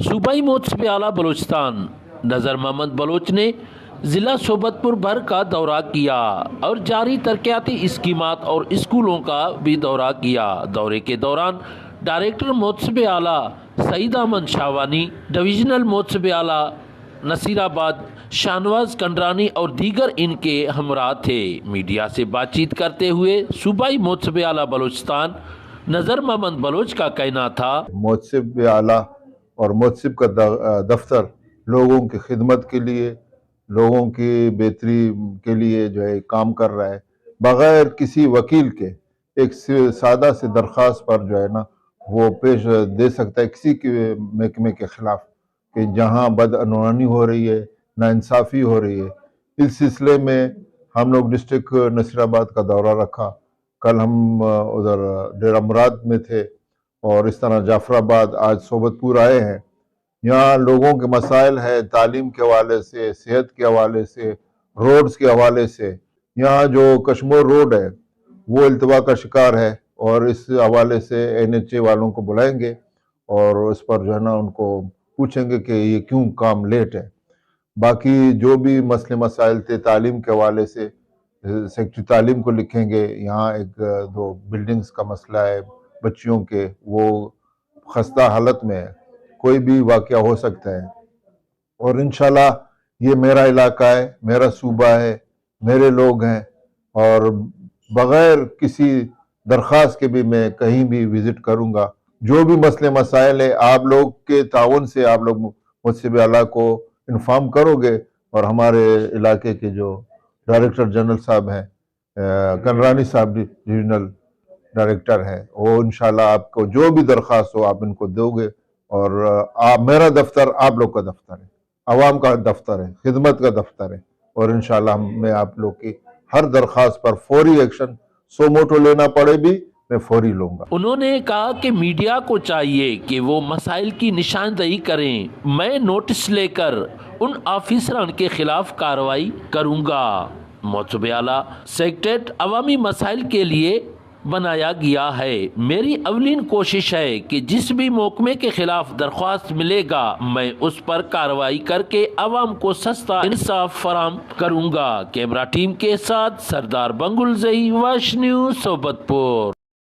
सूबाई मोतसब आला बलूचिस्तान नज़र मोहम्मद बलोच ने ज़िला सोबतपुर भर का दौरा किया और जारी तरक्याती स्कीमात और स्कूलों का भी दौरा किया। दौरे के दौरान डायरेक्टर मोतसब आला सईद अहमद शाहवानी, डिवीज़नल मोतसब आला नसीराबाद शाहनवाज कंडरानी और दीगर इनके हमरा थे। मीडिया से बातचीत करते हुए सूबाई मोतसब आला बलूचिस्तान नज़र मोहम्मद बलोच का कहना था, मोतसिब आला और मोतसिब का दफ्तर लोगों की खिदमत के लिए, लोगों की बेहतरी के लिए जो है काम कर रहा है। बग़ैर किसी वकील के एक सादा से दरख्वास्त पर जो है ना वो पेश दे सकता है किसी के महकमे के खिलाफ कि जहाँ बदअनवानी हो रही है, नाइंसाफ़ी हो रही है। इस सिलसिले में हम लोग डिस्ट्रिक्ट नसीराबाद का दौरा रखा। कल हम उधर डेरा मुराद में थे और इस तरह जाफराबाद, आज सोबतपुर आए हैं। यहाँ लोगों के मसाइल है तालीम के हवाले से, सेहत के हवाले से, रोड्स के हवाले से। यहाँ जो कश्मोर रोड है वो इल्तवा का शिकार है और इस हवाले से NHA वालों को बुलाएंगे और उस पर जो है ना उनको पूछेंगे कि ये क्यों काम लेट है। बाकी जो भी मसले मसाइल थे तालीम के हवाले से सेक्रेटरी तालीम को लिखेंगे। यहाँ एक दो बिल्डिंग्स का मसला है बच्चियों के, वो खस्ता हालत में है, कोई भी वाक़या हो सकता है। और इंशाल्लाह ये मेरा इलाका है, मेरा सूबा है, मेरे लोग हैं और बग़ैर किसी दरख्वास्त के भी मैं कहीं भी विज़िट करूँगा। जो भी मसले मसाइल है आप लोग के ताउन से आप लोग मोतसिब आला को इन्फॉर्म करोगे और हमारे इलाके के जो डायरेक्टर जनरल साहब हैं, कंडरानी साहब डिविजनल डायरेक्टर है, वो इंशाल्लाह आपको जो भी दरख्वास्त हो आप इनको दोगे। और मेरा दफ्तर आप लोग का दफ्तर है, आवाम का दफ्तर है, खिदमत का दफ्तर है और इंशाल्लाह मैं आप लोग की हर दरख्वास्त पर फौरी एक्शन, सो मोटो लेना पड़े भी मैं फौरी लूंगा। उन्होंने कहा कि मीडिया को चाहिए कि वो मसाइल की निशानदेही करें। मैं नोटिस लेकर उन ऑफिसरान के खिलाफ कार्रवाई करूंगा। मोतसब आला सेक्रेटेरिएट अवामी मसाइल के लिए बनाया गया है। मेरी अवलीन कोशिश है कि जिस भी महकमे के खिलाफ दरख्वास्त मिलेगा मैं उस पर कार्रवाई करके अवाम को सस्ता इंसाफ फराहम करूंगा। कैमरा टीम के साथ सरदार बंगुल जही, वश न्यूज़ सोबतपुर।